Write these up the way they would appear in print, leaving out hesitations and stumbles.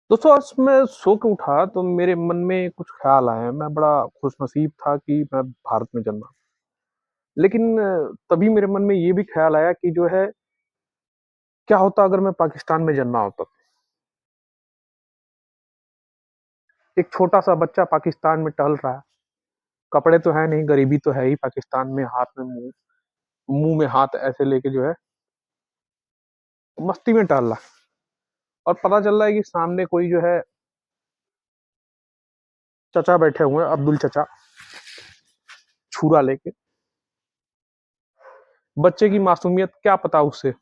दोस्तों आज मैं सो के उठा तो मेरे मन में कुछ ख्याल आए। मैं बड़ा खुशनसीब था कि मैं भारत में जन्मा। लेकिन तभी मेरे मन में ये भी ख्याल आया कि जो है क्या होता अगर मैं पाकिस्तान में जन्मा होता। एक छोटा-सा बच्चा पाकिस्तान में टहल रहा है, कपड़े तो हैं नहीं, गरीबी तो है ही पाकिस्तान में, हाथ में मुँह मुँह में हाथ ऐसे लेके जो है मस्ती में टहल रहा है और पता चल रहा है कि सामने कोई जो है चचा बैठे हुए हैं, अब्दुल चचा, छुरा लेके। बच्चे की मासूमियत क्या पता उसे।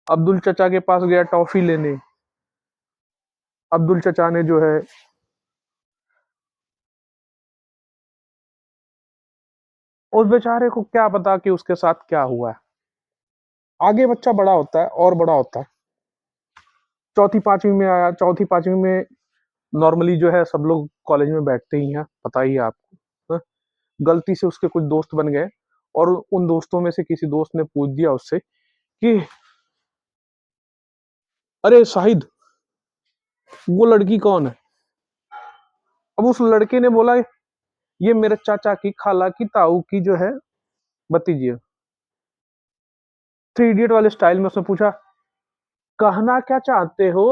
अब्दुल चचा के पास गया टॉफ़ी लेने, अब्दुल चचा ने जो है उस बेचारे को क्या पता कि उसके साथ क्या हुआ है। आगे बच्चा बड़ा होता है और बड़ा होता है। चौथी पाँचवीं में आया, चौथी पाँचवीं में नॉर्मली जो है सब लोग कॉलेज में बैठते ही हैं, पता ही है आपको। गलती से उसके कुछ दोस्त बन गए और उन दोस्तों में से किसी दोस्त ने पूछ दिया उससे कि अरे शाहिद, वो लड़की कौन है? अब उस लड़के ने बोला ये मेरे चाचा की, खाला की, ताऊ की जो है भतीजी है। थ्री इडियट वाले स्टाइल में उसने पूछा, कहना क्या चाहते हो?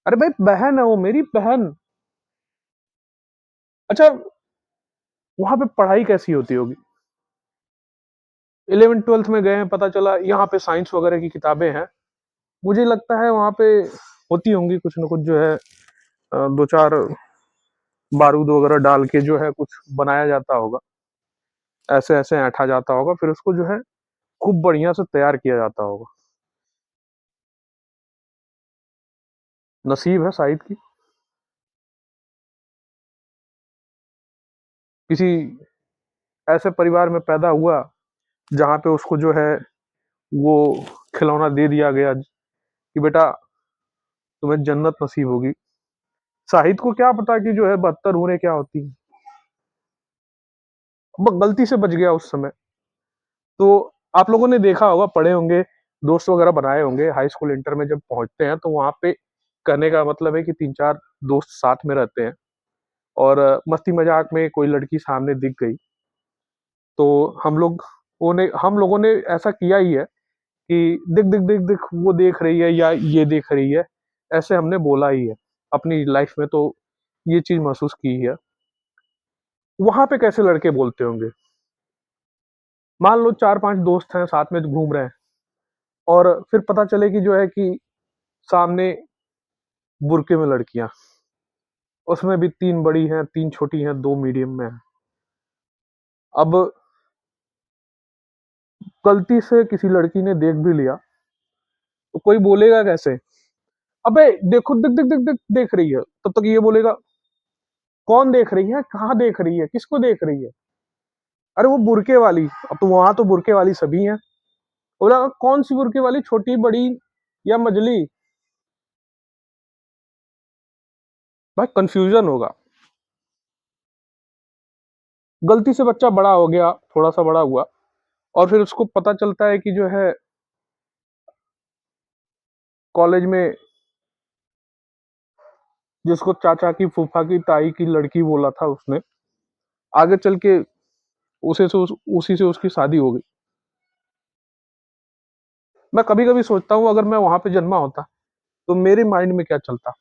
अरे भाई बहन है वो, मेरी बहन। अच्छा, वहां पे पढ़ाई कैसी होती होगी? 11th-12th में गए हैं, पता चला यहाँ पे साइंस वगैरह की किताबें हैं। मुझे लगता है वहाँ पे होती होंगी कुछ न कुछ जो है 2-4 बारूद वगैरह डाल के जो है कुछ बनाया जाता होगा। ऐसे-ऐसे ऐंठा जाता होगा, फिर उसको जो है खूब बढ़िया से तैयार किया जाता होगा। नसीब है शाहिद की, किसी ऐसे परिवार में पैदा हुआ जहाँ पे उसको जो है वो खिलौना दे दिया गया कि बेटा तुम्हें जन्नत नसीब होगी। शाहिद को क्या पता कि जो है 72 हूरें क्या होती हैं। वो गलती से बच गया उस समय। तो आप लोगों ने देखा होगा, पढ़े होंगे, दोस्त वगैरह बनाए होंगे, हाई स्कूल इंटर में जब पहुँचते हैं तो वहाँ पे कहने का मतलब है कि 3-4 दोस्त साथ में रहते हैं और मस्ती मज़ाक में कोई लड़की सामने दिख गई, तो हम लोगों ने ऐसा किया ही है कि दिख, दिख, दिख, दिख वो देख रही है या ये देख रही है, ऐसे हमने बोला ही है। अपनी लाइफ में तो ये चीज़ महसूस की ही है। वहाँ पे कैसे लड़के बोलते होंगे? मान लो 4-5 दोस्त हैं, साथ में घूम रहे हैं और फिर पता चले कि जो है कि सामने बुर्के में लड़कियाँ, उसमें भी 3 बड़ी हैं, 3 छोटी हैं, 2 मीडियम में हैं। अब गलती से किसी लड़की ने देख भी लिया, तो कोई बोलेगा कैसे? "अबे! देखो दिख दिख दिख दिख देख रही है।" तब तक ये बोलेगा, "कौन देख रही है? कहाँ देख रही है? किसको देख रही है?" "अरे वो बुर्के वाली।" अब तो वहाँ तो बुर्के वाली सभी हैं। बोला, "कौन-सी बुर्के वाली? छोटी, बड़ी या मझली?" भाई कन्फ्यूज़न होगा। गलती से बच्चा बड़ा हो गया, थोड़ा-सा बड़ा हुआ और फिर उसको पता चलता है कि जो है कॉलेज में जिसको चाचा की, फूफा की, ताई की लड़की बोला था उसने, आगे चल के उसी से उसकी शादी हो गई। मैं कभी-कभी सोचता हूँ अगर मैं वहाँ पे जन्मा होता, तो मेरे माइंड में क्या चलता?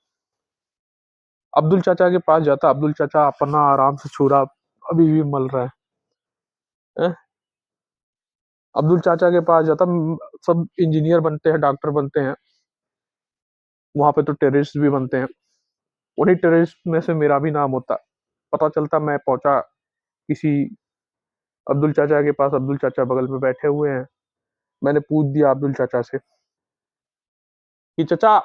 अब्दुल चाचा के पास जाता, अब्दुल चाचा अपना आराम से छुरा अभी भी मल रहा है। हैं? अब्दुल चाचा के पास जाता, सब इंजीनियर बनते हैं, डॉक्टर बनते हैं, वहाँ पे तो टेररिस्ट भी बनते हैं। उन्हीं टेररिस्ट में से मेरा भी नाम होता। पता चलता मैं पहुँचा किसी अब्दुल चाचा के पास, अब्दुल चाचा बगल में बैठे हुए हैं। मैंने पूछ दिया अब्दुल चाचा से कि चाचा,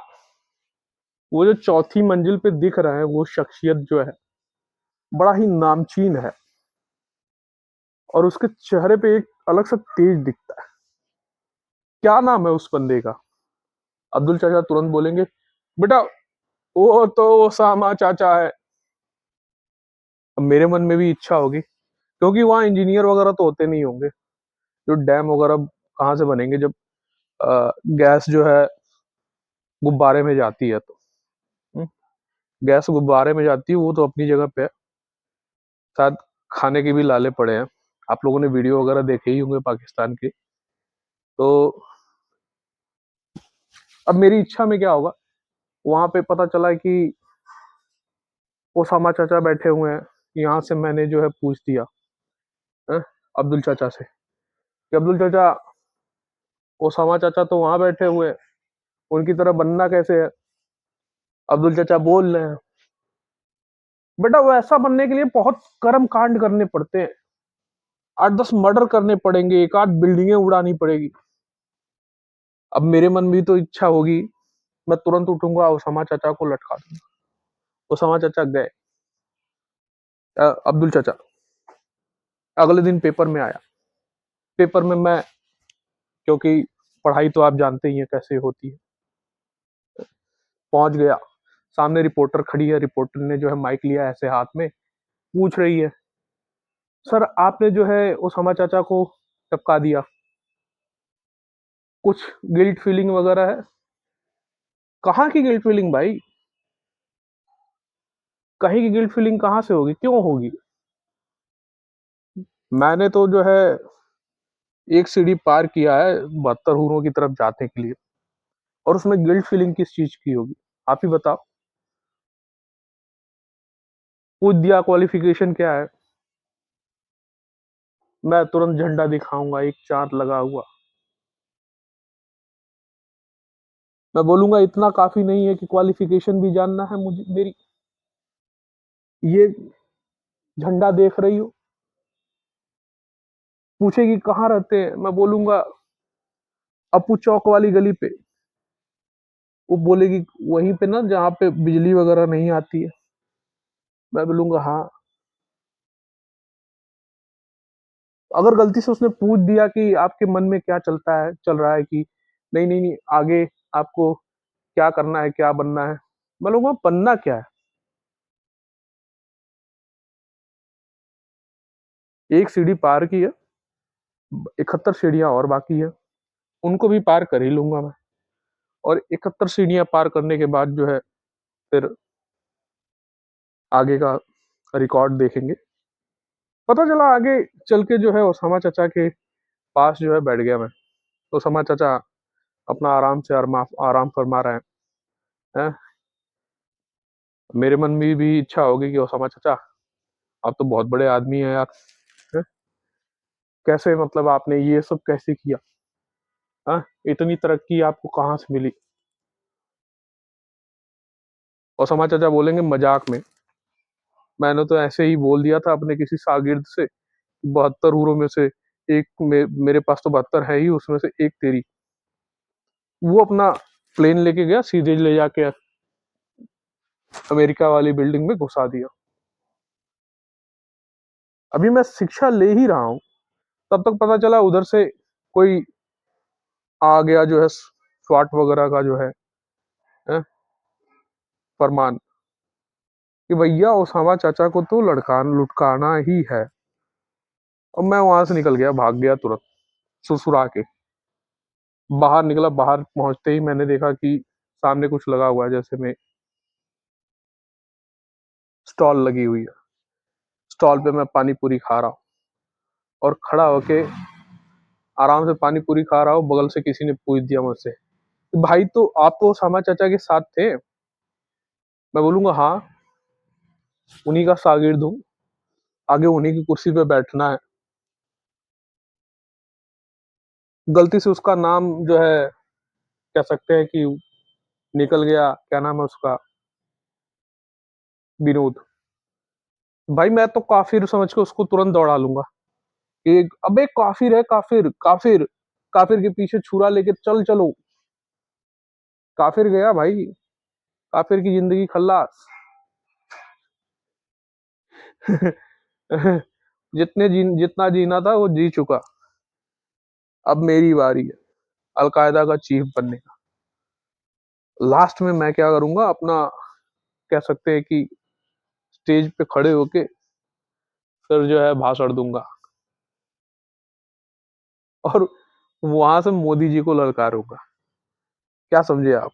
वो जो चौथी मंजिल पे दिख रहा है वो शख्सियत जो है, बड़ा ही नामचीन है और उसके चेहरे पे एक अलग सा तेज दिखता है। क्या नाम है उस बंदे का? अब्दुल चाचा तुरंत बोलेंगे, बेटा वो तो ओसामा चाचा है। अब मेरे मन में भी इच्छा होगी, क्योंकि वहाँ इंजीनियर वगैरह तो होते नहीं होंगे। जो डैम वगैरह कहाँ से बनेंगे जब गैस जो है गुब्बारे में जाती है तो। गैस गुब्बारे में जाती है वो तो अपनी जगह पे है, शायद खाने के भी लाले पड़े हैं। आप लोगों ने वीडियो वगैरह देखे ही होंगे पाकिस्तान के। तो अब मेरी इच्छा में क्या होगा, वहां पे पता चला कि ओसामा चाचा बैठे हुए हैं, यहाँ से मैंने जो है पूछ दिया है, अब्दुल चाचा से कि अब्दुल चाचा, ओसामा चाचा तो वहां बैठे हुए हैं, उनकी तरह बनना कैसे है? अब्दुल चाचा बोल रहे हैं, बेटा वैसा बनने के लिए बहुत कर्म कांड करने पड़ते हैं, 8-10 मर्डर करने पड़ेंगे, एक आध बिल्डिंगें उड़ानी पड़ेगी। अब मेरे मन में भी तो इच्छा होगी, मैं तुरंत उठूंगा, ओसामा चाचा को लटका दूंगा। ओसामा चाचा गए, अब्दुल चाचा। अगले दिन पेपर में आया, पेपर में मैं, क्योंकि पढ़ाई तो आप जानते ही हैं कैसे होती है, पहुंच गया, सामने रिपोर्टर खड़ी है, रिपोर्टर ने जो है माइक लिया ऐसे हाथ में, पूछ रही है, सर आपने जो है ओसामा चाचा को टपका दिया, कुछ गिल्ट फीलिंग वगैरह है? कहाँ की गिल्ट फीलिंग भाई, कहीं की गिल्ट फीलिंग कहाँ से होगी, क्यों होगी? मैंने तो जो है एक सीढ़ी पार किया है 72 हूरों की तरफ जाने के लिए, और उसमें गिल्ट फीलिंग किस चीज की होगी? आप ही बताओ। पूछ दिया क्वालिफिकेशन क्या है, मैं तुरंत झंडा दिखाऊंगा, एक चांद लगा हुआ। मैं बोलूंगा इतना काफी नहीं है कि क्वालिफिकेशन भी जानना है मुझे मेरी, ये झंडा देख रही हो? पूछेगी कहाँ रहते हैं, मैं बोलूंगा अपू चौक वाली गली पे। वो बोलेगी वहीं पे ना जहाँ पे बिजली वगैरह नहीं आती है। मैं बोलूंगा हाँ। अगर गलती से उसने पूछ दिया कि आपके मन में क्या चलता है, चल रहा है कि नहीं नहीं नहीं आगे आपको क्या करना है, क्या बनना है, मैं बोलूंगा बनना क्या है? एक सीढ़ी पार की है, 71 सीढ़ियां और बाकी है, उनको भी पार कर ही लूंगा मैं। और 71 सीढ़ियां पार करने के बाद जो है फिर आगे का रिकॉर्ड देखेंगे। पता चला आगे चल के जो है ओसामा चाचा के पास जो है बैठ गया मैं। ओसामा चाचा अपना आराम से आराम फरमा रहे हैं। मेरे मन में भी इच्छा होगी कि ओसामा चाचा, आप तो बहुत बड़े आदमी हैं यार, हैं? कैसे, मतलब आपने ये सब कैसे किया? हाँ, इतनी तरक्की आपको कहाँ से मिली? ओसामा चाचा बोलेंगे मजाक में, मैंने तो ऐसे ही बोल दिया था अपने किसी शागिर्द से, 72 हूरों में से एक मेरे पास तो 72 है ही, उसमें से एक तेरी। वो अपना प्लेन लेके गया, सीधे ले जाके अमेरिका वाली बिल्डिंग में घुसा दिया। अभी मैं शिक्षा ले ही रहा हूँ, तब तक पता चला उधर से कोई आ गया जो है स्वाट वगैरह का जो है, फरमान कि भैया ओसामा चाचा को तो लुटकाना ही है। और मैं वहां से निकल गया, भाग गया तुरंत सुरसुरा के। बाहर निकला, बाहर पहुंचते ही मैंने देखा कि सामने कुछ लगा हुआ है, जैसे में स्टॉल लगी हुई है, स्टॉल पे मैं पानी पूरी खा रहा हूँ, और खड़ा होके आराम से पानी पूरी खा रहा हूँ, बगल से किसी ने पूछ दिया मुझसे, भाई तो आप तो ओसामा चाचा के साथ थे? मैं बोलूंगा हाँ, उन्हीं का शागिर्द हूँ, आगे उन्हीं की कुर्सी पे बैठना है। गलती से उसका नाम जो है, कह सकते हैं कि निकल गया, क्या नाम है उसका, विनोद। भाई मैं तो काफिर समझ के उसको तुरंत दौड़ा लूंगा कि अबे काफिर है, काफिर काफिर, काफिर के पीछे छुरा लेके चल चलो। काफिर गया भाई, काफिर की जिंदगी खल्लास। जितना जीना था वो जी चुका, अब मेरी बारी है अलकायदा का चीफ बनने का। लास्ट में मैं क्या करूंगा, अपना कह सकते हैं कि स्टेज पे खड़े होके फिर जो है भाषण दूंगा, और वहां से मोदी जी को ललकारूंगा। क्या समझे आप?